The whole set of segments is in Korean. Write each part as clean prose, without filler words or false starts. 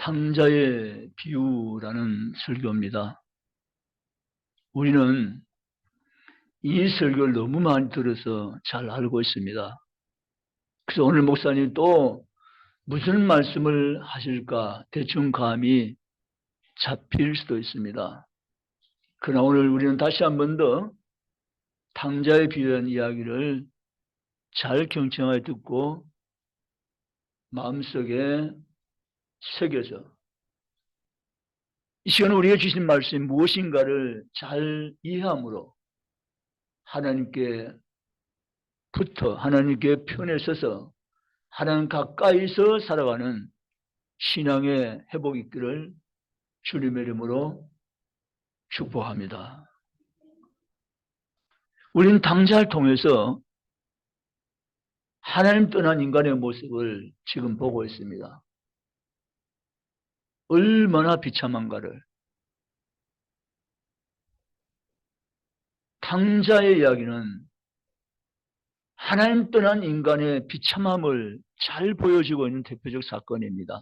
탕자의 비유라는 설교입니다. 우리는 이 설교를 너무 많이 들어서 잘 알고 있습니다. 그래서 오늘 목사님 또 무슨 말씀을 하실까 대충 감이 잡힐 수도 있습니다. 그러나 오늘 우리는 다시 한 번 더 탕자의 비유라는 이야기를 잘 경청하여 듣고 마음속에 새겨서 이 시간에 우리가 주신 말씀이 무엇인가를 잘 이해함으로 하나님께 편에 서서 하나님 가까이서 살아가는 신앙의 회복이 있기를 주님의 이름으로 축복합니다. 우리는 당자를 통해서 하나님 떠난 인간의 모습을 지금 보고 있습니다. 얼마나 비참한가를. 탕자의 이야기는 하나님 떠난 인간의 비참함을 잘 보여주고 있는 대표적 사건입니다.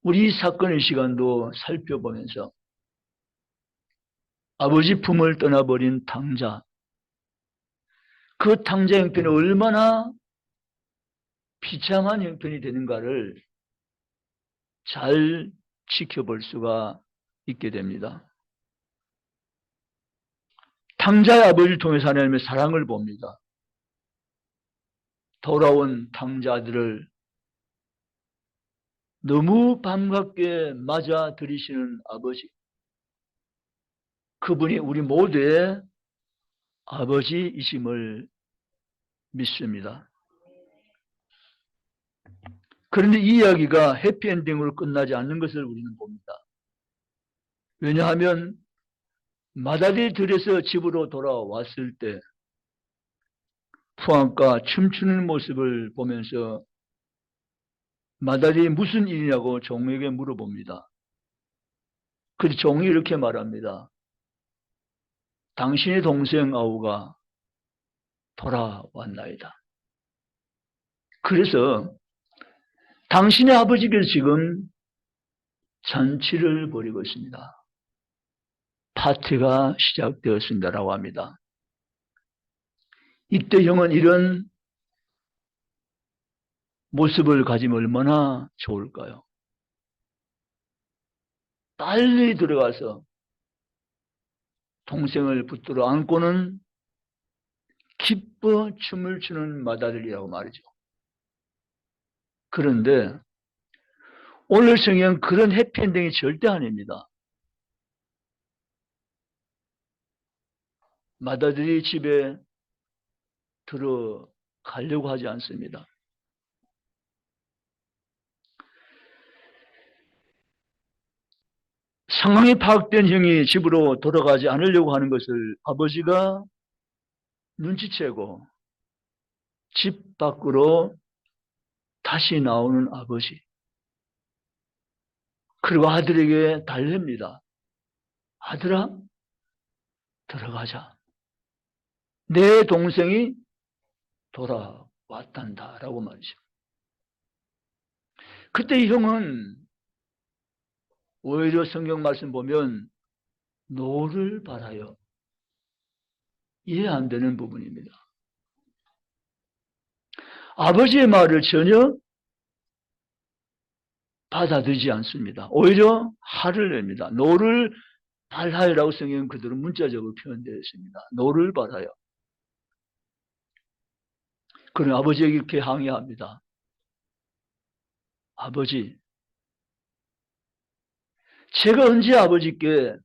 우리 이 사건의 시간도 살펴보면서 아버지 품을 떠나버린 탕자, 그 탕자 형편이 얼마나 비참한 형편이 되는가를 잘 지켜볼 수가 있게 됩니다. 탕자의 아버지를 통해서 하나님의 사랑을 봅니다. 돌아온 탕자들을 너무 반갑게 맞아들이시는 아버지, 그분이 우리 모두의 아버지이심을 믿습니다. 그런데 이 이야기가 해피엔딩으로 끝나지 않는 것을 우리는 봅니다. 왜냐하면 마다리 들에서 집으로 돌아왔을 때 부한과 춤추는 모습을 보면서 마다리 무슨 일이냐고 종에게 물어봅니다. 그래서 종이 이렇게 말합니다. 당신의 동생 아우가 돌아왔나이다. 그래서 당신의 아버지께서 지금 잔치를 벌이고 있습니다. 파티가 시작되었습니다라고 합니다. 이때 형은 이런 모습을 가지면 얼마나 좋을까요? 빨리 들어가서 동생을 붙들어 안고는 기뻐 춤을 추는 마다들이라고 말이죠. 그런데 오늘 성경 그런 해피엔딩이 절대 아닙니다. 마다들이 집에 들어가려고 하지 않습니다. 상황이 파악된 형이 집으로 돌아가지 않으려고 하는 것을 아버지가 눈치채고 집 밖으로 다시 나오는 아버지. 그리고 아들에게 달랩니다. 아들아, 들어가자. 내 동생이 돌아왔단다 라고 말이죠. 그때 형은 오히려 성경 말씀 보면 노를 바라요. 이해 안 되는 부분입니다. 아버지의 말을 전혀 받아들이지 않습니다. 오히려 화를 냅니다. 노를 발하여라고 성경 그대로 문자적으로 표현되어 있습니다. 노를 발하여. 그런 아버지에게 이렇게 항의합니다. 아버지, 제가 언제 아버지께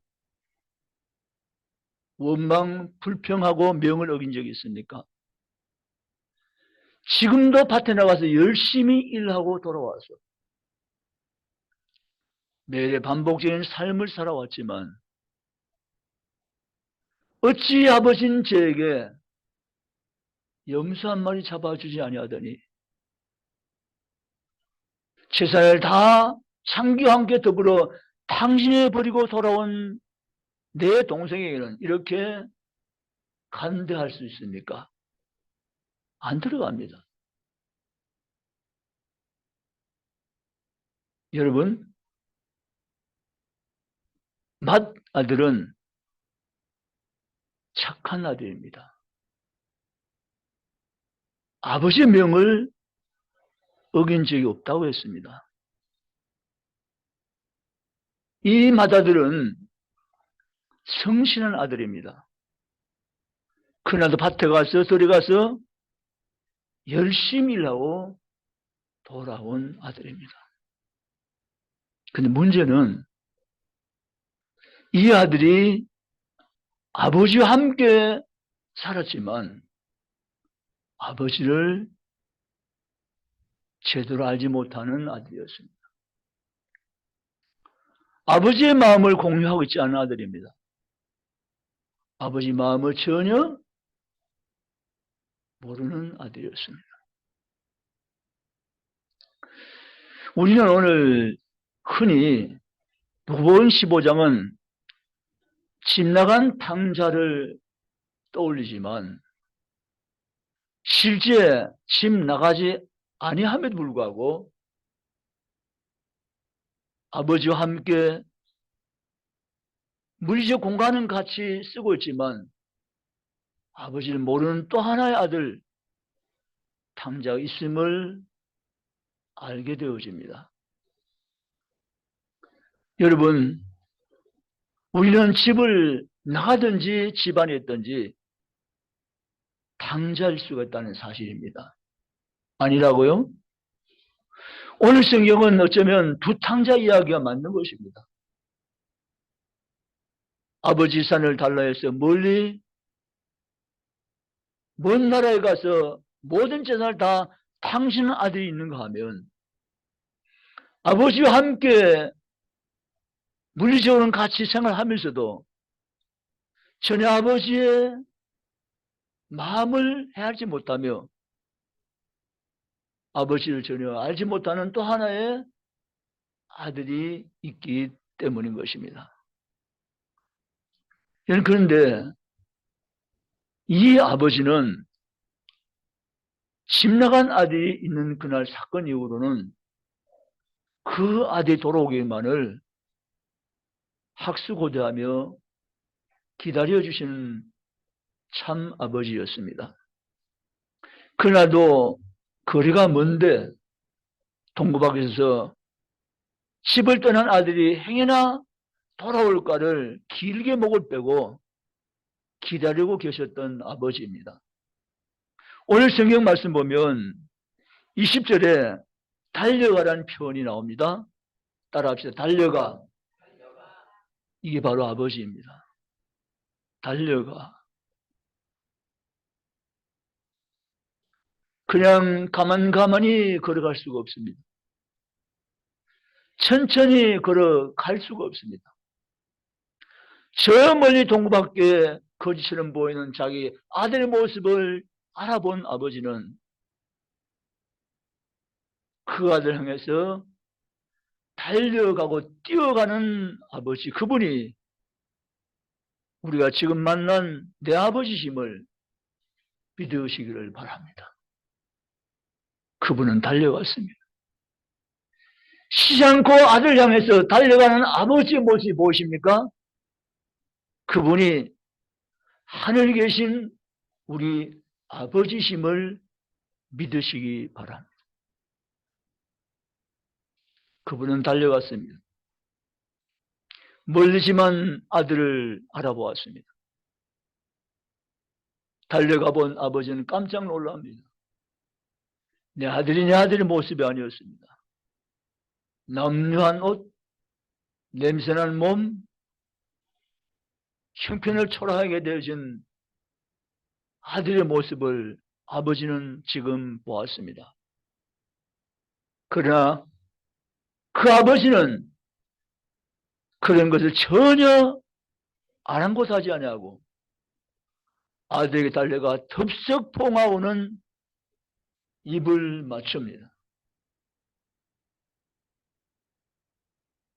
원망, 불평하고 명을 어긴 적이 있습니까? 지금도 밭에 나가서 열심히 일하고 돌아와서 매일 반복적인 삶을 살아왔지만 어찌 아버지는 저에게 염소 한 마리 잡아주지 아니하더니 제사를 다 창기와 함께 더불어 당신이 버리고 돌아온 내 동생에게는 이렇게 간대할 수 있습니까? 안 들어갑니다. 여러분, 맏아들은 착한 아들입니다. 아버지의 명을 어긴 적이 없다고 했습니다. 이 맏아들은 성실한 아들입니다. 그날도 밭에 가서 들에 가서 열심히 일하고 돌아온 아들입니다. 근데 문제는 이 아들이 아버지와 함께 살았지만 아버지를 제대로 알지 못하는 아들이었습니다. 아버지의 마음을 공유하고 있지 않은 아들입니다. 아버지 마음을 전혀 모르는 아들이었습니다. 우리는 오늘 흔히 누가복음 15장은 집 나간 탕자를 떠올리지만 실제 집 나가지 아니함에도 불구하고 아버지와 함께 물리적 공간은 같이 쓰고 있지만 아버지를 모르는 또 하나의 아들 탕자가 있음을 알게 되어집니다. 여러분, 우리는 집을 나가든지 집안에 있든지 탕자일 수가 있다는 사실입니다. 아니라고요? 오늘 성경은 어쩌면 두 탕자 이야기가 맞는 것입니다. 아버지 산을 달라해서 멀리 먼 나라에 가서 모든 재산을 다 탕시는 아들이 있는가 하면 아버지와 함께 물리적으로는 같이 생활하면서도 전혀 아버지의 마음을 헤아리지 못하며 아버지를 전혀 알지 못하는 또 하나의 아들이 있기 때문인 것입니다. 그런데 이 아버지는 집 나간 아들이 있는 그날 사건 이후로는 그 아들이 돌아오기만을 학수고대하며 기다려주시는 참 아버지였습니다. 그날도 거리가 먼데 동구밖에서 집을 떠난 아들이 행여나 돌아올까를 길게 목을 빼고 기다리고 계셨던 아버지입니다. 오늘 성경 말씀 보면 20절에 달려가라는 표현이 나옵니다. 따라합시다. 달려가. 이게 바로 아버지입니다. 달려가. 그냥 가만히 걸어갈 수가 없습니다. 천천히 걸어갈 수가 없습니다. 저 멀리 동구밖에 거지처럼 보이는 자기 아들의 모습을 알아본 아버지는 그 아들 향해서 달려가고 뛰어가는 아버지, 그분이 우리가 지금 만난 내 아버지심을 믿으시기를 바랍니다. 그분은 달려갔습니다. 쉬지 않고 아들 향해서 달려가는 아버지의 모습이 무엇입니까? 그분이 하늘에 계신 우리 아버지심을 믿으시기 바랍니다. 그분은 달려갔습니다. 멀리지만 아들을 알아보았습니다. 달려가 본 아버지는 깜짝 놀랍니다. 내 아들의 모습이 아니었습니다. 남루한 옷, 냄새난 몸, 형편을 초라하게 되어진 아들의 모습을 아버지는 지금 보았습니다. 그러나 그 아버지는 그런 것을 전혀 아랑곳하지 아니하고 아들에게 달려가 덥석 포옹하고는 입을 맞춥니다.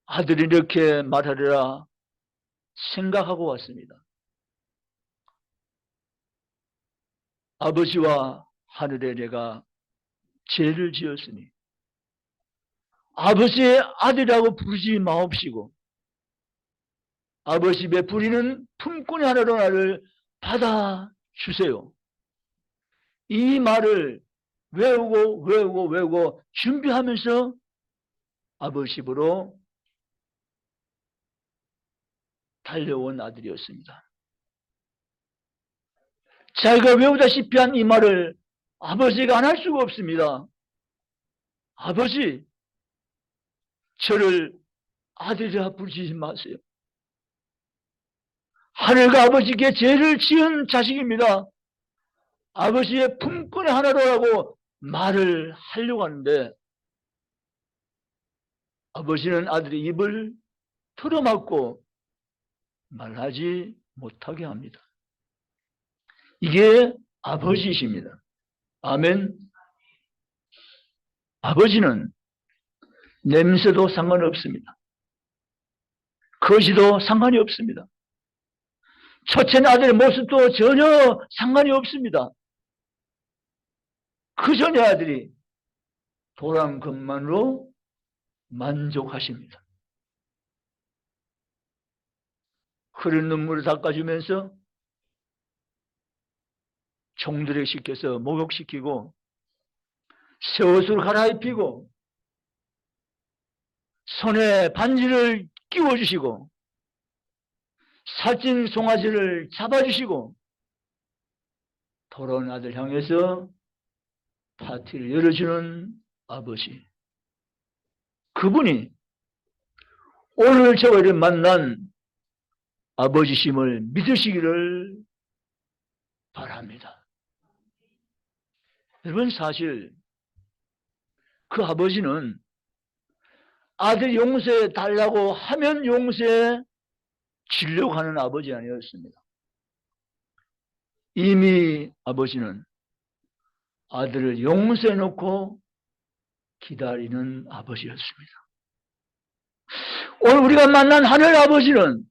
아들이 이렇게 말하리라 생각하고 왔습니다. 아버지와 하늘에 내가 죄를 지었으니 아버지의 아들이라고 부르지 마옵시고 아버지 베푸리는 품꾼의 하나로 나를 받아주세요. 이 말을 외우고 준비하면서 아버지 집으로 달려온 아들이었습니다. 자기가 외우다시피 한 이 말을 아버지가 안 할 수가 없습니다. 아버지, 저를 아들이라 부르지 마세요. 하늘과 아버지께 죄를 지은 자식입니다. 아버지의 품꾼의 하나로라고 말을 하려고 하는데 아버지는 아들의 입을 틀어막고 말하지 못하게 합니다. 이게 아버지이십니다. 아멘. 아버지는 냄새도 상관없습니다. 거지도 상관이 없습니다. 첫째 아들의 모습도 전혀 상관이 없습니다. 그저 내 아들이 돌아온 것만으로 만족하십니다. 흐른 눈물을 닦아주면서 종들에게 시켜서 목욕시키고 새 옷을 갈아입히고 손에 반지를 끼워주시고 살찐 송아지를 잡아주시고 돌아온 아들 향해서 파티를 열어주는 아버지. 그분이 오늘 저를 만난 아버지심을 믿으시기를 바랍니다. 여러분, 사실 그 아버지는 아들 용서해 달라고 하면 용서해 주려고 하는 아버지 아니었습니다. 이미 아버지는 아들을 용서해 놓고 기다리는 아버지였습니다. 오늘 우리가 만난 하늘 아버지는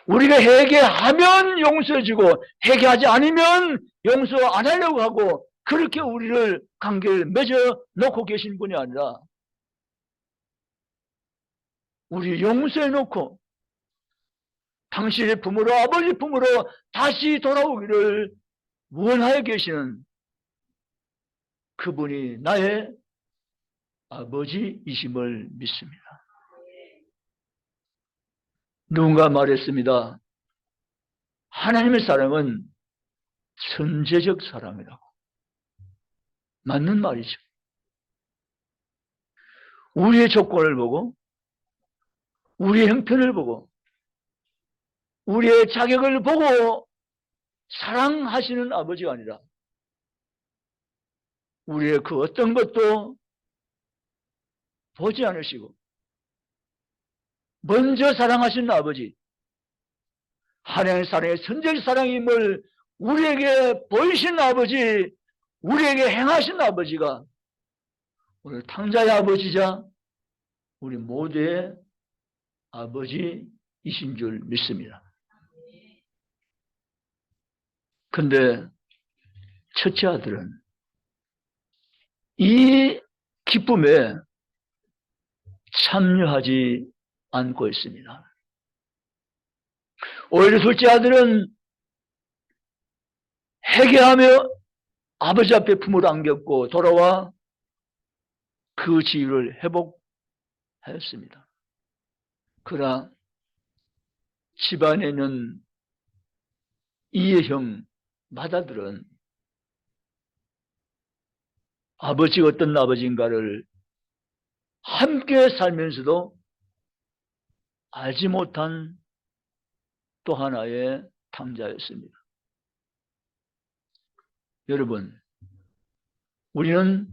우리가 회개하면 용서해 주고 회개하지 않으면 용서 안 하려고 하고 그렇게 우리를 관계를 맺어 놓고 계신 분이 아니라 우리 용서해 놓고 당신의 품으로 아버지 품으로 다시 돌아오기를 원하여 계시는 그분이 나의 아버지이심을 믿습니다. 누군가 말했습니다. 하나님의 사랑은 선제적 사랑이라고. 맞는 말이죠. 우리의 조건을 보고 우리의 형편을 보고 우리의 자격을 보고 사랑하시는 아버지가 아니라 우리의 그 어떤 것도 보지 않으시고 먼저 사랑하시는 아버지, 하나님의 사랑의 선제적 사랑임을 우리에게 보이신 아버지, 우리에게 행하신 아버지가 오늘 탕자의 아버지자 우리 모두의 아버지이신 줄 믿습니다. 근데 첫째 아들은 이 기쁨에 참여하지 않고 있습니다. 오히려 둘째 아들은 회개하며 아버지 앞에 품을 안겼고 돌아와 그 지위를 회복하였습니다. 그러나 집안에 있는 이의 형 맏아들은 아버지가 어떤 아버지인가를 함께 살면서도 알지 못한 또 하나의 탕자였습니다. 여러분, 우리는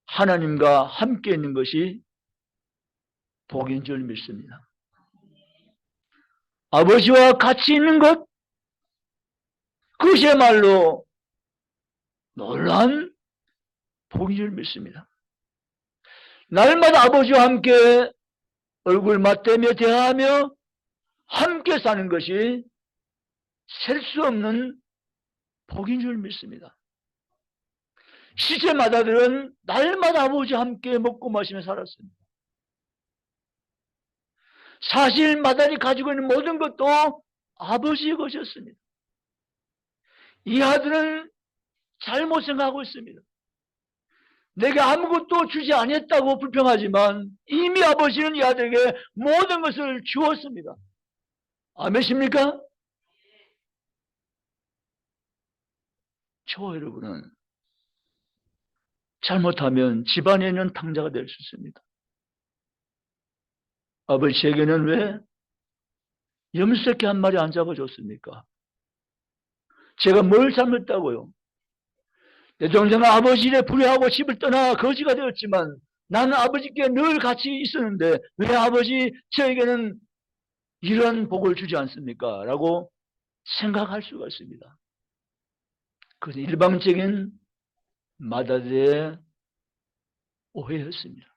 하나님과 함께 있는 것이 복인 줄 믿습니다. 아버지와 같이 있는 것, 그것이야말로 놀라운 복인 줄 믿습니다. 날마다 아버지와 함께 얼굴 맞대며 대화하며 함께 사는 것이 셀 수 없는 복인 줄 믿습니다. 시제마다들은 날마다 아버지와 함께 먹고 마시며 살았습니다. 사실 마다리 가지고 있는 모든 것도 아버지의 것이었습니다. 이 아들은 잘못 생각하고 있습니다. 내가 아무것도 주지 않았다고 불평하지만 이미 아버지는 이 아들에게 모든 것을 주었습니다. 아멘십니까? 저와 여러분은 잘못하면 집안에 있는 탕자가 될 수 있습니다. 아버지에게는 왜 염색해 한 마리 안 잡아줬습니까? 제가 뭘 잘못했다고요? 내 동생은 아버지를 불효하고 집을 떠나 거지가 되었지만 나는 아버지께 늘 같이 있었는데 왜 아버지 저에게는 이런 복을 주지 않습니까? 라고 생각할 수가 있습니다. 그것은 일방적인 마다들의 오해였습니다.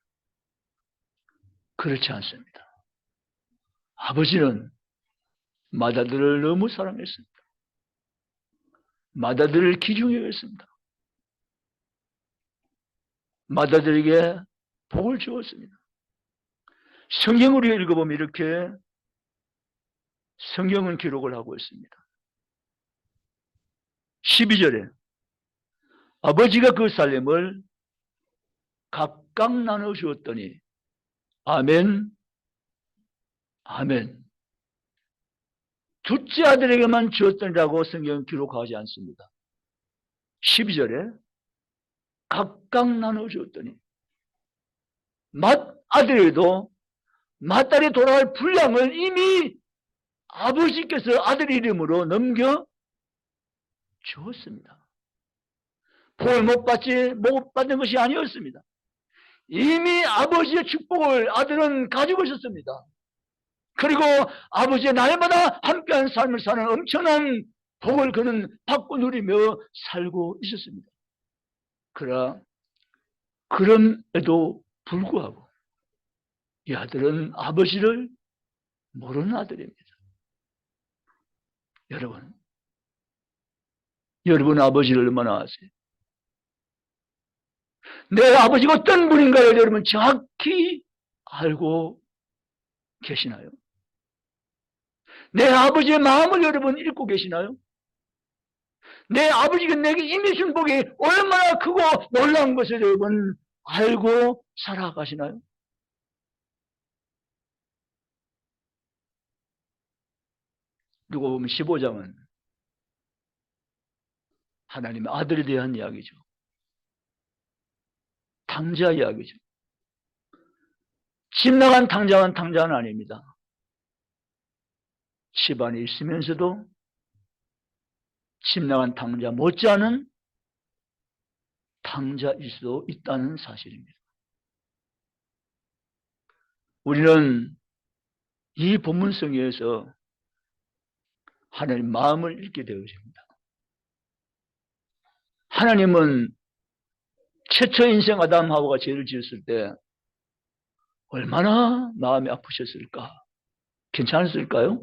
그렇지 않습니다. 아버지는 마다들을 너무 사랑했습니다. 마다들을 귀중히 여겼습니다. 마다들에게 복을 주었습니다. 성경을 읽어보면 이렇게 성경은 기록을 하고 있습니다. 12절에 아버지가 그 살림을 각각 나눠 주었더니 아멘, 아멘. 둘째 아들에게만 주었더니라고 성경은 기록하지 않습니다. 12절에 각각 나눠 주었더니 맏아들에게도 맏딸이 돌아갈 분량을 이미 아버지께서 아들 이름으로 넘겨 주었습니다. 복을 못 받는 것이 아니었습니다. 이미 아버지의 축복을 아들은 가지고 있었습니다. 그리고 아버지의 날마다 함께한 삶을 사는 엄청난 복을 그는 받고 누리며 살고 있었습니다. 그러나 그럼에도 불구하고 이 아들은 아버지를 모르는 아들입니다. 여러분 아버지를 얼마나 아세요? 내 아버지가 어떤 분인가를 여러분 정확히 알고 계시나요? 내 아버지의 마음을 여러분 읽고 계시나요? 내 아버지가 내게 이미 준 복이 얼마나 크고 놀라운 것을 여러분 알고 살아가시나요? 누가 보면 15장은 하나님의 아들에 대한 이야기죠. 탕자 이야기죠. 집 나간 탕자는 아닙니다. 집안에 있으면서도 집 나간 탕자 못지않은 탕자일 수도 있다는 사실입니다. 우리는 이 본문성에서 하나님 마음을 읽게 되어집니다. 하나님은 최초 인생 아담 하와가 죄를 지었을 때 얼마나 마음이 아프셨을까? 괜찮았을까요?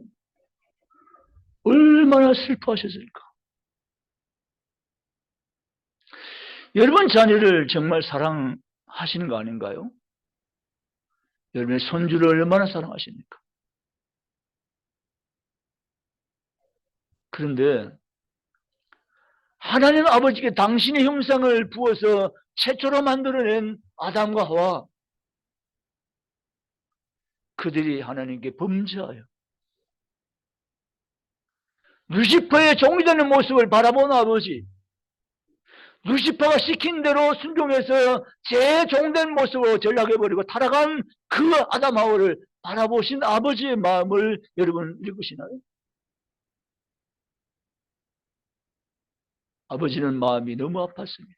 얼마나 슬퍼하셨을까? 여러분 자녀를 정말 사랑하시는 거 아닌가요? 여러분의 손주를 얼마나 사랑하십니까? 그런데 하나님 아버지께 당신의 형상을 부어서 최초로 만들어낸 아담과 하와, 그들이 하나님께 범죄하여 루시퍼의 종이 되는 모습을 바라본 아버지, 루시퍼가 시킨 대로 순종해서 제 종된 모습으로 전락해버리고 타락한 그 아담 하와를 바라보신 아버지의 마음을 여러분 읽으시나요? 아버지는 마음이 너무 아팠습니다.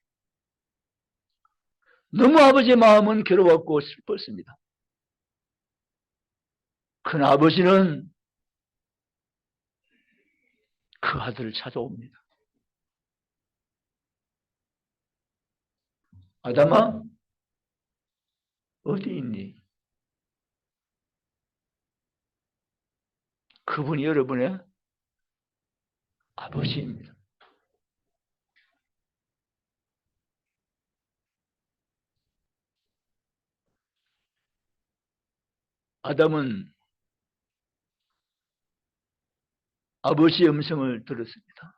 너무 아버지의 마음은 괴로웠고 슬펐습니다. 그러나 아버지는 그 아들을 찾아옵니다. 아담아, 어디 있니? 그분이 여러분의 아버지입니다. 아담은 아버지의 음성을 들었습니다.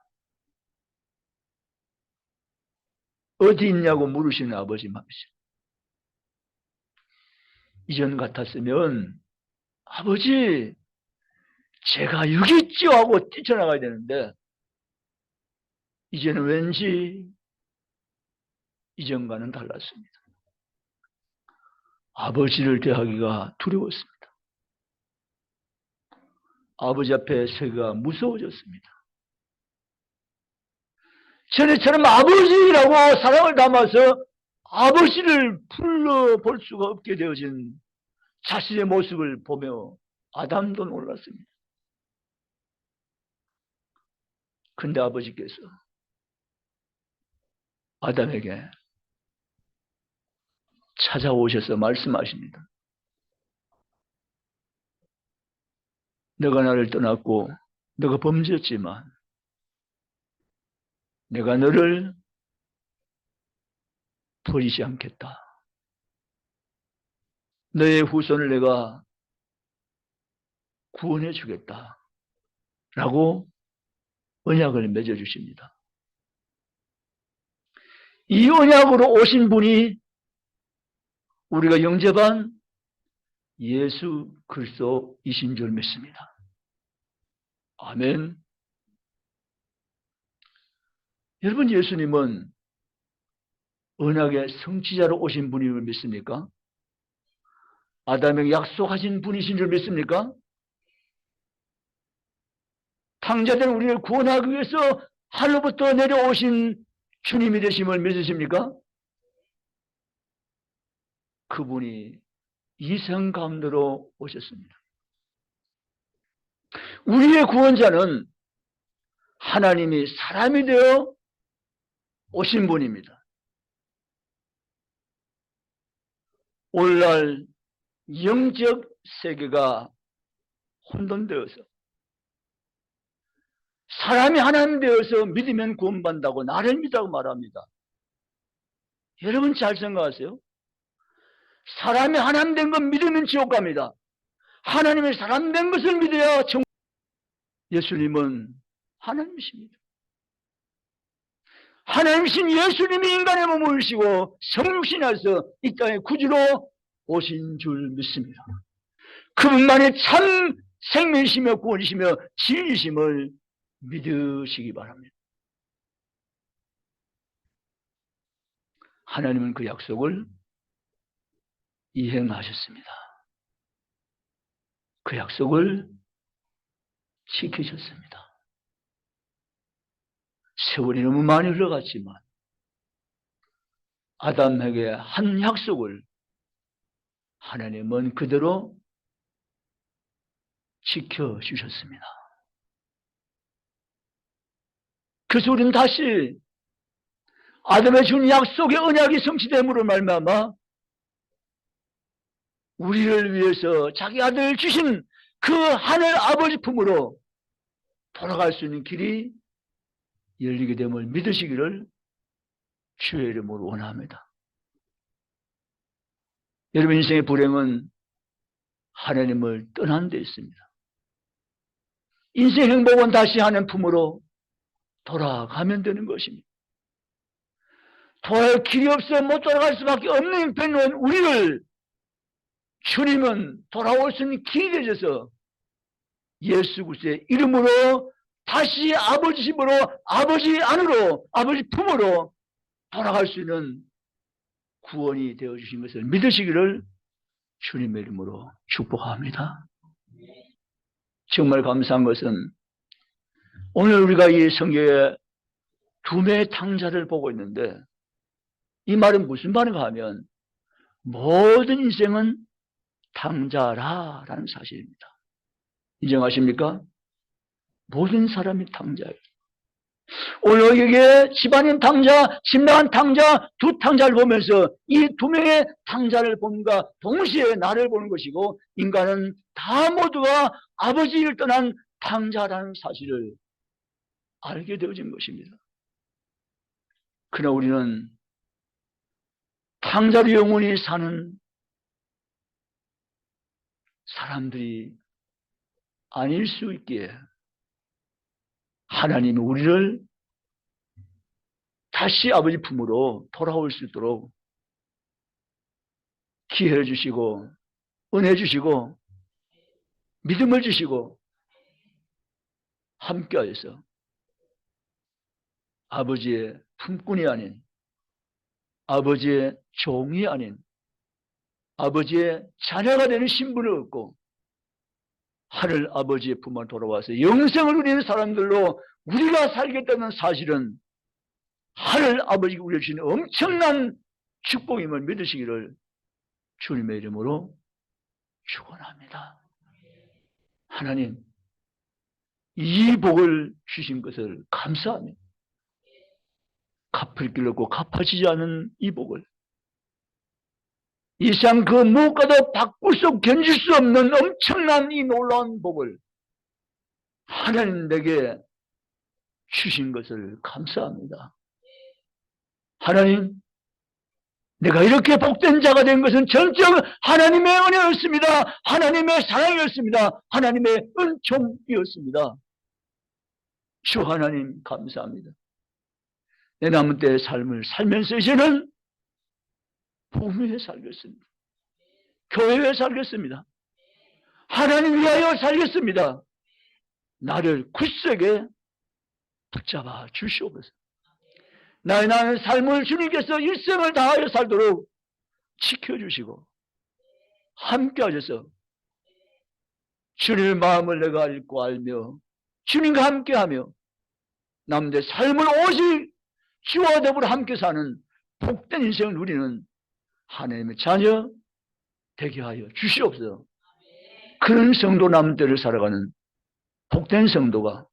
어디 있냐고 물으시는 아버지 말이죠. 이전 같았으면 아버지 제가 여기 있지요 하고 뛰쳐나가야 되는데 이제는 왠지 이전과는 달랐습니다. 아버지를 대하기가 두려웠습니다. 아버지 앞에 서기가 무서워졌습니다. 전에처럼 아버지라고 사랑을 담아서 아버지를 불러볼 수가 없게 되어진 자신의 모습을 보며 아담도 놀랐습니다. 근데 아버지께서 아담에게 찾아오셔서 말씀하십니다. 너가 나를 떠났고 너가 범죄했지만 내가 너를 버리지 않겠다. 너의 후손을 내가 구원해 주겠다. 라고 언약을 맺어주십니다. 이 언약으로 오신 분이 우리가 영접한 예수 그리스도이신 줄 믿습니다. 아멘. 여러분, 예수님은 언약의 성취자로 오신 분임을 믿습니까? 아담에게 약속하신 분이신 줄 믿습니까? 탕자된 우리를 구원하기 위해서 하늘부터 내려오신 주님이 되심을 믿으십니까? 그분이 이성 가운데로 오셨습니다. 우리의 구원자는 하나님이 사람이 되어 오신 분입니다. 오늘날 영적 세계가 혼돈되어서 사람이 하나님 되어서 믿으면 구원받는다고 나를 믿다고 말합니다. 여러분 잘 생각하세요. 사람이 하나님 된 건 믿으면 지옥 갑니다. 하나님이 사람 된 것을 믿어야 정. 예수님은 하나님이십니다. 하나님이신 예수님이 인간의 몸을 입으시고 성육신하셔서 이 땅에 구주로 오신 줄 믿습니다. 그분만이 참 생명이시며 구원이시며 진리심을 믿으시기 바랍니다. 하나님은 그 약속을 이행하셨습니다. 그 약속을 지키셨습니다. 세월이 너무 많이 흘러갔지만 아담에게 한 약속을 하나님은 그대로 지켜주셨습니다. 그래서 우리는 다시 아담에 준 약속의 언약이 성취됨으로 말미암아 우리를 위해서 자기 아들을 주신 그 하늘 아버지 품으로 돌아갈 수 있는 길이 열리게 됨을 믿으시기를 주의 이름으로 원합니다. 여러분 인생의 불행은 하나님을 떠난 데 있습니다. 인생 행복은 다시 하나님 품으로 돌아가면 되는 것입니다. 돌아갈 길이 없어 못 돌아갈 수밖에 없는 형편은 우리를 주님은 돌아올 수 있는 길이 되셔서 예수 그리스도의 이름으로 다시 아버지 집으로 아버지 안으로 아버지 품으로 돌아갈 수 있는 구원이 되어주신 것을 믿으시기를 주님의 이름으로 축복합니다. 정말 감사한 것은 오늘 우리가 이 성경에 두 명의 탕자를 보고 있는데 이 말은 무슨 말인가 하면 모든 인생은 탕자라라는 사실입니다. 인정하십니까? 모든 사람이 탕자예요. 오늘 여기에 집안인 탕자, 심랑한 탕자, 두 탕자를 보면서 이 두 명의 탕자를 본과 동시에 나를 보는 것이고 인간은 다 모두가 아버지를 떠난 탕자라는 사실을 알게 되어진 것입니다. 그러나 우리는 탕자로 영원히 사는 사람들이 아닐 수 있기에 하나님이 우리를 다시 아버지 품으로 돌아올 수 있도록 기회를 주시고 은혜 주시고 믿음을 주시고 함께하여서 아버지의 품꾼이 아닌, 아버지의 종이 아닌, 아버지의 자녀가 되는 신분을 얻고 하늘 아버지의 품으로 돌아와서 영생을 누리는 사람들로 우리가 살겠다는 사실은 하늘 아버지가 우리에게 주신 엄청난 축복임을 믿으시기를 주님의 이름으로 축원합니다. 하나님, 이 복을 주신 것을 감사합니다. 갚을 길 없고 갚아지지 않은 이 복을, 이 세상 그 무엇과도 바꿀 수 견딜 수 없는 엄청난 이 놀라운 복을 하나님 내게 주신 것을 감사합니다. 하나님, 내가 이렇게 복된 자가 된 것은 전적 하나님의 은혜였습니다. 하나님의 사랑이었습니다. 하나님의 은총이었습니다. 주 하나님 감사합니다. 내 남은 때의 삶을 살면서 이제는 복음에 살겠습니다. 교회에 살겠습니다. 하나님 위하여 살겠습니다. 나를 굳세게 붙잡아 주시옵소서. 나는 삶을 주님께서 일생을 다하여 살도록 지켜주시고 함께 하셔서 주님의 마음을 내가 읽고 알며 주님과 함께하며 남들의 삶을 오직 주와 더불어 함께 사는 복된 인생을 누리는 하나님의 자녀 되게 하여 주시옵소서. 그런 성도 남은 때를 살아가는 복된 성도가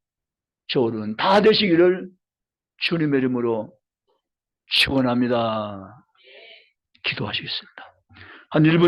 저는 다 되시기를 주님의 이름으로 축원합니다. 기도하시겠습니다. 한 1분